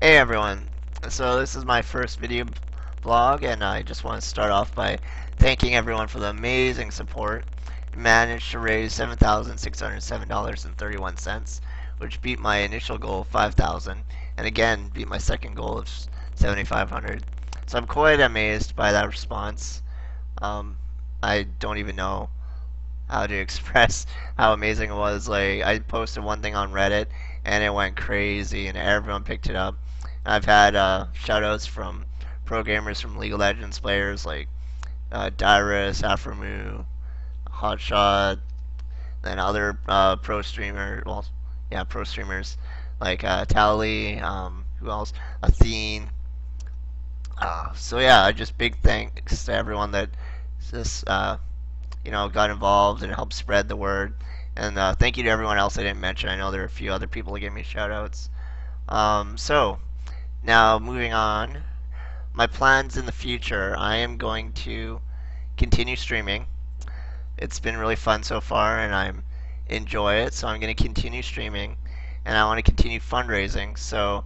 Hey everyone, so this is my first video blog and I just want to start off by thanking everyone for the amazing support. Managed to raise $7,607.31, which beat my initial goal of 5,000 and again beat my second goal of 7,500. So I'm quite amazed by that response. Um, I don't even know how to express how amazing it was. Like, I posted one thing on Reddit and it went crazy and everyone picked it up. I've had shout outs from pro gamers, from League of Legends players like Dyrus, Afromu, Hotshot, and other pro streamers like Tally, who else? Athene. So yeah, just big thanks to everyone that just got involved and helped spread the word. And thank you to everyone else I didn't mention. I know there are a few other people that gave me shout outs. So now moving on, my plans in the future. I am going to continue streaming. It's been really fun so far, and I enjoy it. So I'm going to continue streaming, and I want to continue fundraising. So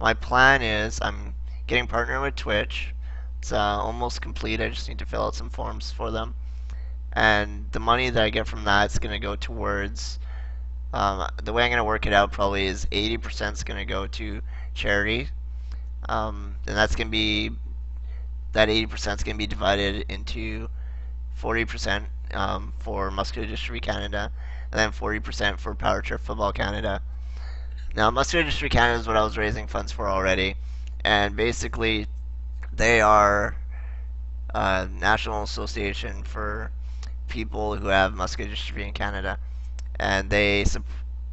my plan is I'm getting partnered with Twitch. It's almost complete. I just need to fill out some forms for them, and the money that I get from that is going to go towards. The way I'm going to work it out probably is 80% is going to go to charity, and that's going to be that 80% is going to be divided into 40% for Muscular Dystrophy Canada, and then 40% for Power Chair Football Canada. Now, Muscular Dystrophy Canada is what I was raising funds for already, and basically, they are a national association for people who have muscular dystrophy in Canada, and they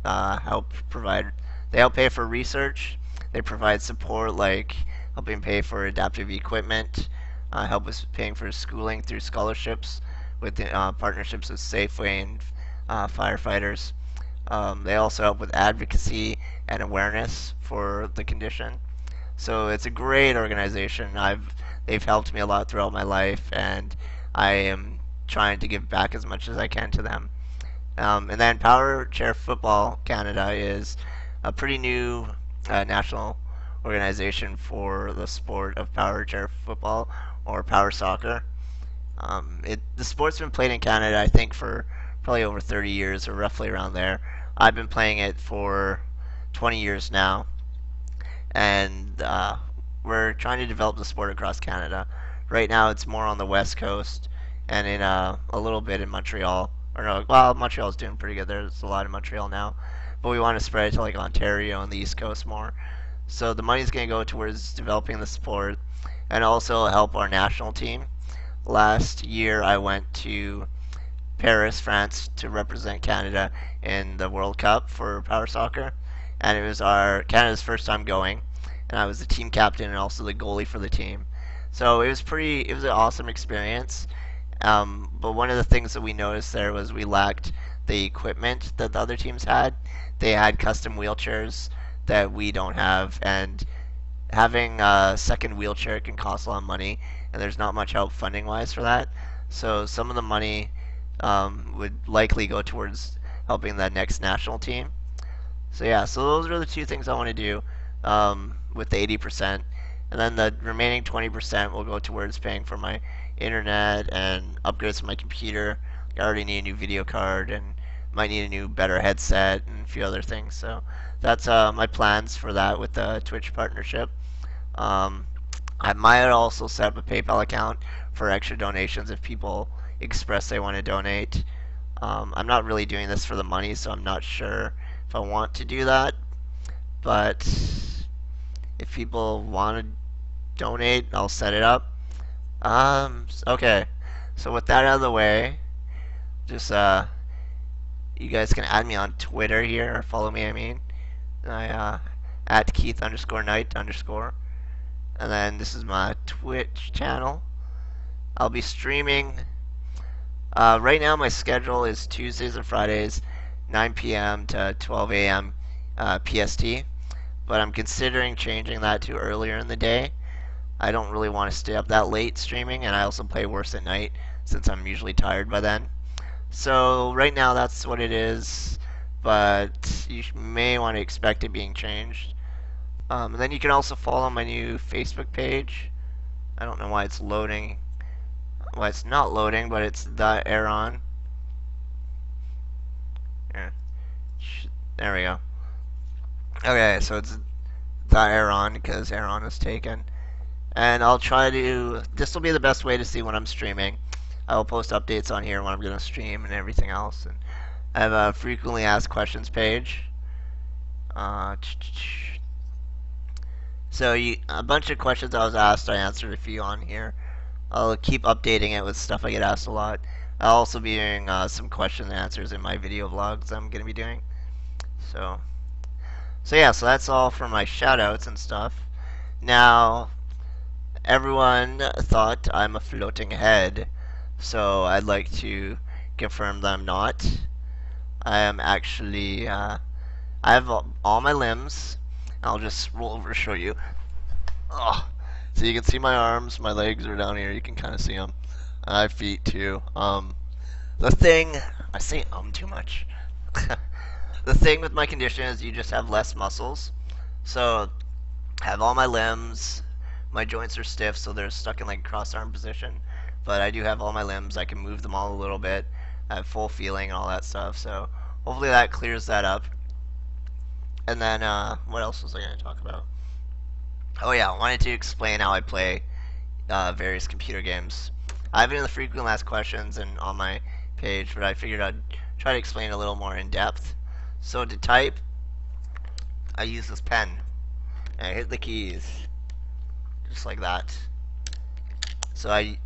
help provide. They help pay for research. They provide support like helping pay for adaptive equipment, help with paying for schooling through scholarships with partnerships with Safeway and firefighters. They also help with advocacy and awareness for the condition. So it's a great organization. They've helped me a lot throughout my life, and I am trying to give back as much as I can to them. And then Power Chair Football Canada is a pretty new national organization for the sport of power chair football or power soccer. The sport's been played in Canada, I think, for probably over 30 years or roughly around there. I've been playing it for 20 years now, and we're trying to develop the sport across Canada. Right now, it's more on the west coast and in a little bit in Montreal. Or no, well, Montreal's doing pretty good. There's a lot in Montreal now, but we want to spread it to like Ontario and the East Coast more. So the money's going to go towards developing the sport and also help our national team. Last year, I went to Paris, France, to represent Canada in the World Cup for power soccer, and it was our Canada's first time going, and I was the team captain and also the goalie for the team. So it was an awesome experience. But one of the things that we noticed there was we lacked the equipment that the other teams had. They had custom wheelchairs that we don't have, and having a second wheelchair can cost a lot of money, and there's not much help funding wise for that. So some of the money would likely go towards helping the next national team. So yeah, so those are the two things I want to do with the 80%. And then the remaining 20% will go towards paying for my internet and upgrades to my computer. I already need a new video card and might need a new better headset and a few other things. So that's my plans for that with the Twitch partnership. Um, I might also set up a PayPal account for extra donations if people express they want to donate. I'm not really doing this for the money, so I'm not sure if I want to do that. But if people want to donate, I'll set it up. Okay. So with that out of the way, just you guys can add me on Twitter here or follow me. I mean, at Keith underscore Knight underscore, and then this is my Twitch channel. I'll be streaming. Right now, my schedule is Tuesdays and Fridays, 9 p.m. to 12 a.m. PST, but I'm considering changing that to earlier in the day. I don't really want to stay up that late streaming, and I also play worse at night since I'm usually tired by then. So right now that's what it is, but you may want to expect it being changed. And then you can also follow my new Facebook page. I don't know why it's loading. Why it's not loading, but it's the Aaron. Yeah. There we go. Okay, so it's the Aaron because Aaron is taken. And I'll try to. This will be the best way to see when I'm streaming. I'll post updates on here when I'm going to stream and everything else. And I have a frequently asked questions page. Uh, so a bunch of questions I was asked, I answered a few on here. I'll keep updating it with stuff I get asked a lot. I'll also be doing some question and answers in my video vlogs I'm going to be doing. So yeah, so that's all for my shoutouts and stuff. Now, everyone thought I'm a floating head, so I'd like to confirm that I'm not. I am actually, I have all my limbs. I'll just roll over to show you. Oh, so you can see my arms, my legs are down here. You can kind of see them. I have feet too. The thing, I say too much. The thing with my condition is you just have less muscles. So I have all my limbs. My joints are stiff, so they're stuck in like cross arm position. But I do have all my limbs. I can move them all a little bit. I have full feeling and all that stuff. So hopefully that clears that up. And then what else was I going to talk about? Oh yeah, I wanted to explain how I play various computer games. I've been in the frequent asked questions and on my page, but I figured I'd try to explain a little more in depth. So to type, I use this pen. And I hit the keys, just like that. So and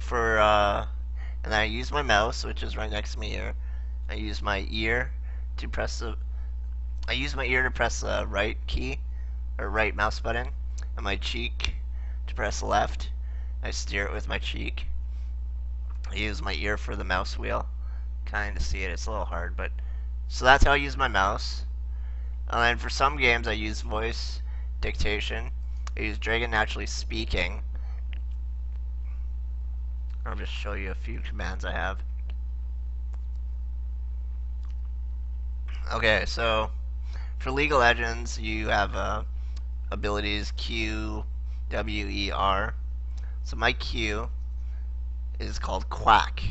then I use my mouse, which is right next to me here. I use my ear to press the right key, or right mouse button, and my cheek to press left. I steer it with my cheek. I use my ear for the mouse wheel. Kind of see it. It's a little hard, but so that's how I use my mouse. And then for some games, I use voice dictation. I use Dragon Naturally Speaking. I'll just show you a few commands I have. Okay, so for League of Legends, you have abilities Q, W, E, R. So my Q is called Quack.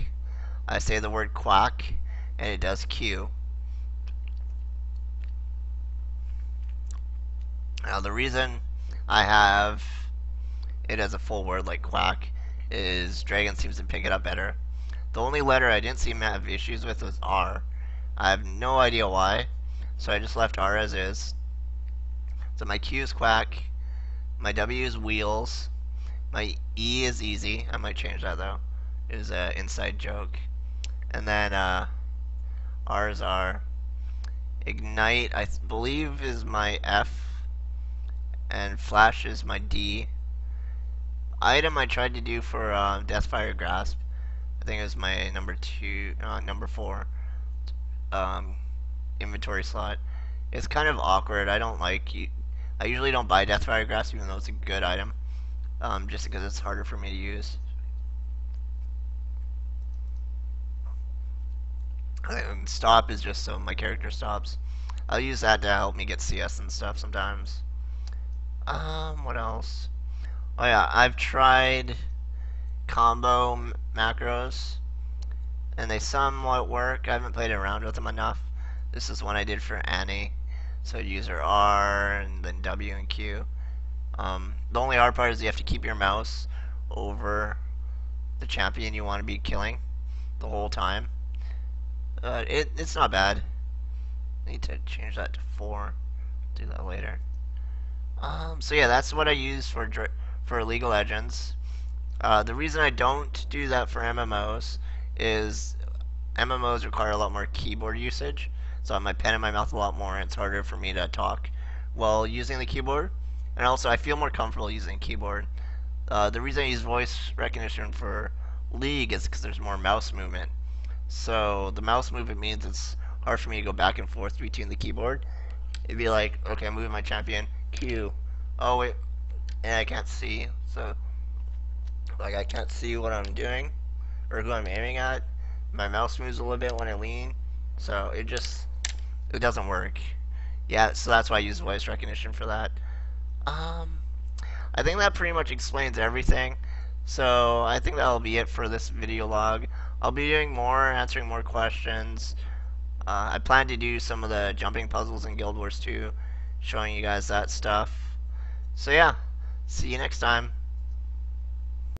I say the word quack, and it does Q. Now the reason I have it as a full word like quack is Dragon seems to pick it up better. The only letter I didn't seem to have issues with was R. I have no idea why, so I just left R as is. So my Q is quack, my W is wheels, my E is easy. I might change that though. It was an inside joke. And then R is R. Ignite, I believe, is my F. And Flash is my D. Item I tried to do for Deathfire Grasp. I think it was my number 4 inventory slot. It's kind of awkward. I don't like. I usually don't buy Deathfire Grasp even though it's a good item. Just because it's harder for me to use. And stop is just so my character stops. I'll use that to help me get CS and stuff sometimes. What else? Oh yeah, I've tried combo macros, and they somewhat work. I haven't played around with them enough. This is one I did for Annie. So use her R and then W and Q. The only hard part is you have to keep your mouse over the champion you want to be killing the whole time. It's not bad. I need to change that to 4. Do that later. So yeah, that's what I use for League of Legends. The reason I don't do that for MMOs is MMOs require a lot more keyboard usage. So I have my pen in my mouth a lot more, and it's harder for me to talk while using the keyboard. And also, I feel more comfortable using keyboard. The reason I use voice recognition for League is because there's more mouse movement. So the mouse movement means it's hard for me to go back and forth between the keyboard. It'd be like, okay, I'm moving my champion, Q. Oh wait, and I can't see. So, like, I can't see what I'm doing or who I'm aiming at. My mouse moves a little bit when I lean, so it doesn't work. Yeah, so that's why I use voice recognition for that. Um, I think that pretty much explains everything. So I think that'll be it for this video log. I'll be doing more, answering more questions. I plan to do some of the jumping puzzles in Guild Wars 2, showing you guys that stuff. So yeah, see you next time.